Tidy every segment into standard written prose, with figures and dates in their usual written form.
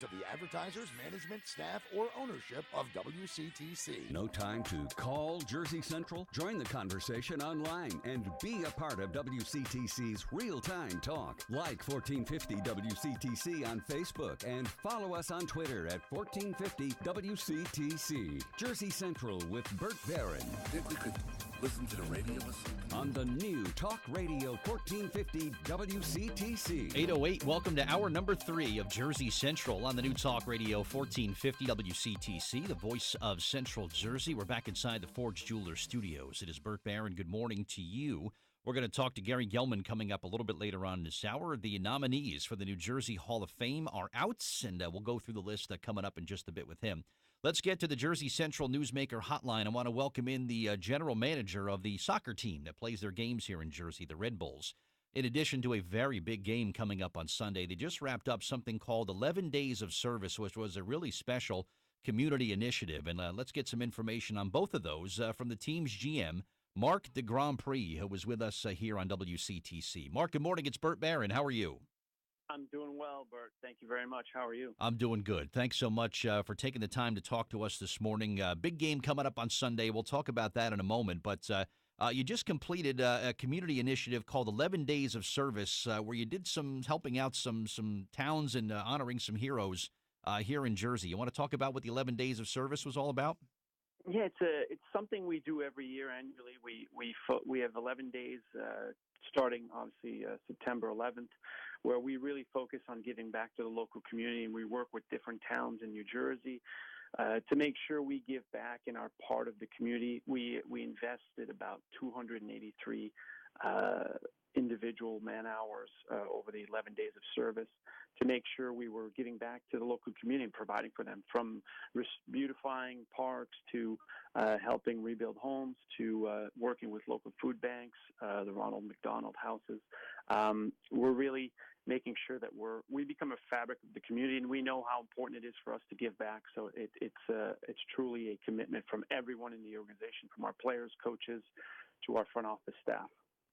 to the advertisers, management, staff, or ownership of WCTC. No time to call Jersey Central? Join the conversation online and be a part of WCTC's real-time talk. Like 1450 WCTC on Facebook and follow us on Twitter at 1450 WCTC. Jersey Central with Bert Barron. Think we could listen to the radio or something? On the new Talk Radio 1450 WCTC. 808, welcome to hour number 3 of Jersey Central on the new Talk Radio 1450 WCTC, the voice of Central Jersey. We're back inside the Forge Jewelers Studios. It is Bert Barron. Good morning to you. We're going to talk to Gary Gelman coming up a little bit later on this hour. The nominees for the New Jersey Hall of Fame are out, and we'll go through the list coming up in just a bit with him. Let's get to the Jersey Central Newsmaker Hotline. I want to welcome in the general manager of the soccer team that plays their games here in Jersey, the Red Bulls. In addition to a very big game coming up on Sunday, they just wrapped up something called 11 Days of Service, which was a really special community initiative. And let's get some information on both of those from the team's GM, Marc the Grandpre, who was with us here on WCTC. Marc, good morning. It's Bert Barron. How are you? I'm doing well, Bert. Thank you very much. How are you? I'm doing good. Thanks so much for taking the time to talk to us this morning. Big game coming up on Sunday. We'll talk about that in a moment. But you just completed a community initiative called 11 Days of Service, where you did some helping out some towns and honoring some heroes here in Jersey. You want to talk about what the 11 Days of Service was all about? Yeah, it's something we do every year annually. We have 11 days starting obviously September 11th, where we really focus on giving back to the local community, and we work with different towns in New Jersey to make sure we give back in our part of the community. We invested about 283 individual man hours over the 11 days of service to make sure we were giving back to the local community and providing for them, from beautifying parks to helping rebuild homes to working with local food banks, the Ronald McDonald houses. We're really making sure that we become a fabric of the community, and we know how important it is for us to give back. So it's truly a commitment from everyone in the organization, from our players, coaches, to our front office staff.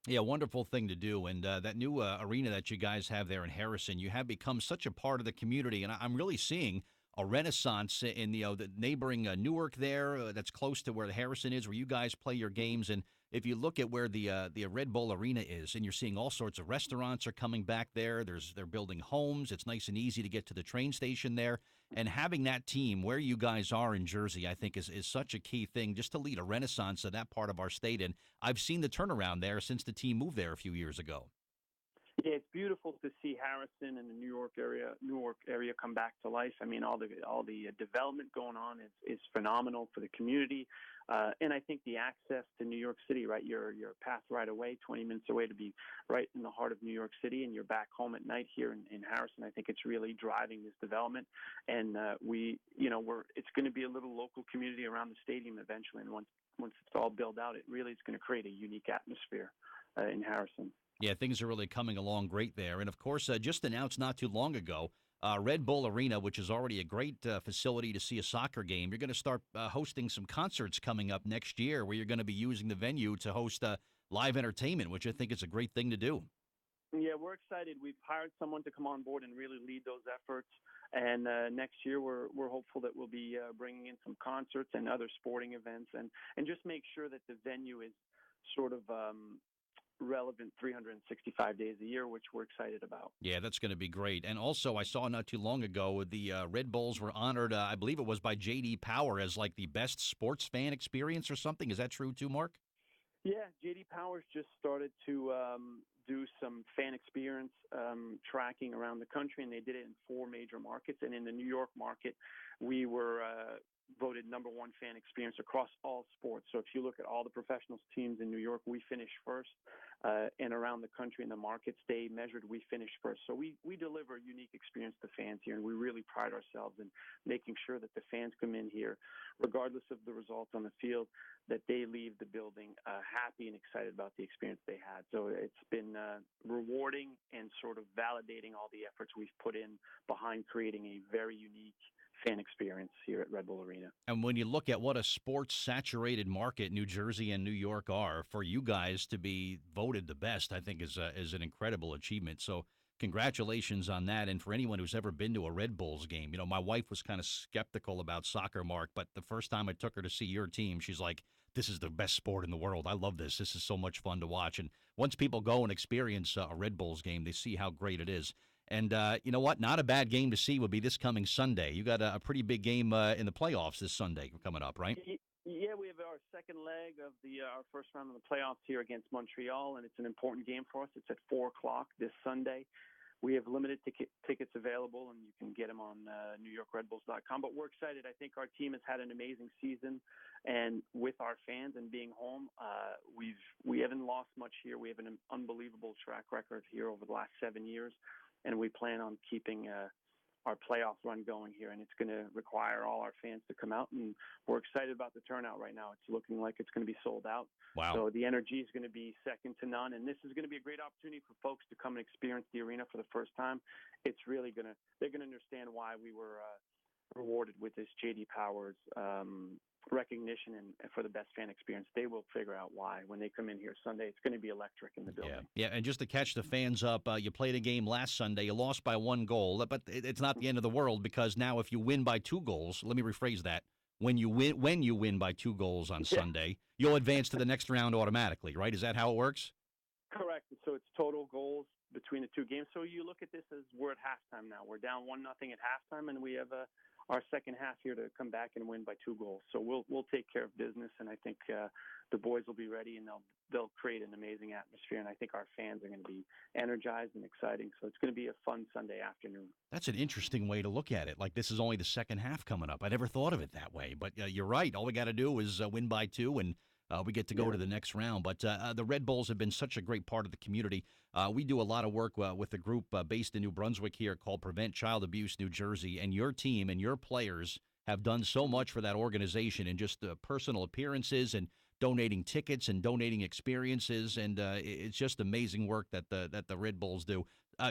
Yeah, wonderful thing to do. And that new arena that you guys have there in Harrison, you have become such a part of the community. And I'm really seeing a renaissance in the neighboring Newark there that's close to where the Harrison is, where you guys play your games. And if you look at where the Red Bull Arena is, and you're seeing all sorts of restaurants are coming back there. They're building homes. It's nice and easy to get to the train station there. And having that team where you guys are in Jersey, I think is such a key thing just to lead a renaissance of that part of our state. And I've seen the turnaround there since the team moved there a few years ago. Yeah, it's beautiful to see Harrison and the Newark area come back to life. I mean, all the development going on is phenomenal for the community, and I think the access to New York City, right? Your path right away, 20 minutes away to be right in the heart of New York City, and you're back home at night here in Harrison. I think it's really driving this development, and it's going to be a little local community around the stadium eventually, and once it's all built out, it really is going to create a unique atmosphere in Harrison. Yeah, things are really coming along great there. And, of course, just announced not too long ago, Red Bull Arena, which is already a great facility to see a soccer game. You're going to start hosting some concerts coming up next year where you're going to be using the venue to host live entertainment, which I think is a great thing to do. Yeah, we're excited. We've hired someone to come on board and really lead those efforts. And next year, we're hopeful that we'll be bringing in some concerts and other sporting events and just make sure that the venue is sort of relevant 365 days a year, which we're excited about. Yeah, that's going to be great. And also, I saw not too long ago, the Red Bulls were honored, I believe it was by J.D. Power, as like the best sports fan experience or something. Is that true too, Marc? Yeah, J.D. Power's just started to do some fan experience tracking around the country, and they did it in 4 major markets. And in the New York market, we were voted number 1 fan experience across all sports. So if you look at all the professional teams in New York, we finished first, and around the country in the markets they measured, we finished first. So we deliver a unique experience to fans here, and we really pride ourselves in making sure that the fans come in here, regardless of the results on the field, that they leave the building happy and excited about the experience they had. So it's been rewarding and sort of validating all the efforts we've put in behind creating a very unique fan experience here at Red Bull Arena. And when you look at what a sports-saturated market New Jersey and New York are, for you guys to be voted the best, I think is an incredible achievement. So congratulations on that. And for anyone who's ever been to a Red Bulls game, my wife was kind of skeptical about soccer, Mark, but the first time I took her to see your team, she's like, this is the best sport in the world. I love this. This is so much fun to watch. And once people go and experience a Red Bulls game, they see how great it is. And you know what? Not a bad game to see would be this coming Sunday. You got a pretty big game in the playoffs this Sunday coming up, right? Yeah, we have our second leg of our first round of the playoffs here against Montreal, and it's an important game for us. It's at 4 o'clock this Sunday. We have limited tickets available, and you can get them on NewYorkRedBulls.com. But we're excited. I think our team has had an amazing season, and with our fans and being home, we haven't lost much here. We have an unbelievable track record here over the last 7 years, and we plan on keeping our playoff run going here, and it's going to require all our fans to come out, and we're excited about the turnout right now. It's looking like it's going to be sold out. Wow. So the energy is going to be second to none, and this is going to be a great opportunity for folks to come and experience the arena for the first time. It's really they're going to understand why we were rewarded with this J.D. Powers recognition and for the best fan experience. They will figure out why when they come in here Sunday. It's going to be electric in the building. Yeah, and just to catch the fans up, you played a game last Sunday. You lost by 1 goal, but it's not the end of the world, because now if you win by 2 goals, let me rephrase that. When you win by 2 goals on Sunday, you'll advance to the next round automatically, right? Is that how it works? Correct. So it's total goals between the 2 games. So you look at this as we're at halftime now. We're down 1-0 at halftime, and we have our second half here to come back and win by 2 goals. So we'll take care of business, and I think the boys will be ready, and they'll create an amazing atmosphere. And I think our fans are going to be energized and exciting. So it's going to be a fun Sunday afternoon. That's an interesting way to look at it. Like, this is only the second half coming up. I never thought of it that way. But you're right. All we got to do is win by 2, and we get to go to the next round. But the Red Bulls have been such a great part of the community. We do a lot of work with a group based in New Brunswick here called Prevent Child Abuse New Jersey. And your team and your players have done so much for that organization in just personal appearances and donating tickets and donating experiences. And it's just amazing work that the Red Bulls do.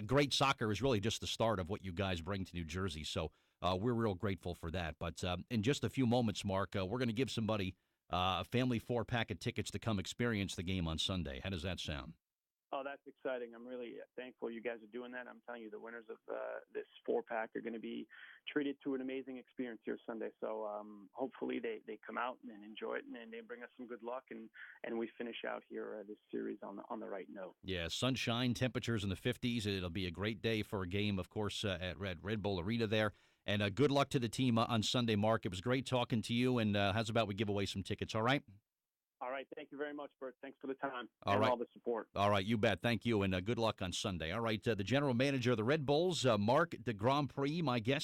Great soccer is really just the start of what you guys bring to New Jersey. So we're real grateful for that. But in just a few moments, Mark, we're going to give somebody a family 4-pack of tickets to come experience the game on Sunday. How does that sound? Oh, that's exciting. I'm really thankful you guys are doing that. I'm telling you, the winners of this 4-pack are going to be treated to an amazing experience here Sunday. So hopefully they come out and enjoy it, and they bring us some good luck, and we finish out here this series on the right note. Yeah, sunshine, temperatures in the 50s. It'll be a great day for a game, of course, at Red Bull Arena there. And good luck to the team on Sunday, Mark. It was great talking to you, and how's about we give away some tickets, all right? All right. Thank you very much, Bert. Thanks for the time and all the support. All right. You bet. Thank you, and good luck on Sunday. All right. The general manager of the Red Bulls, Marc de Grandpre, my guest.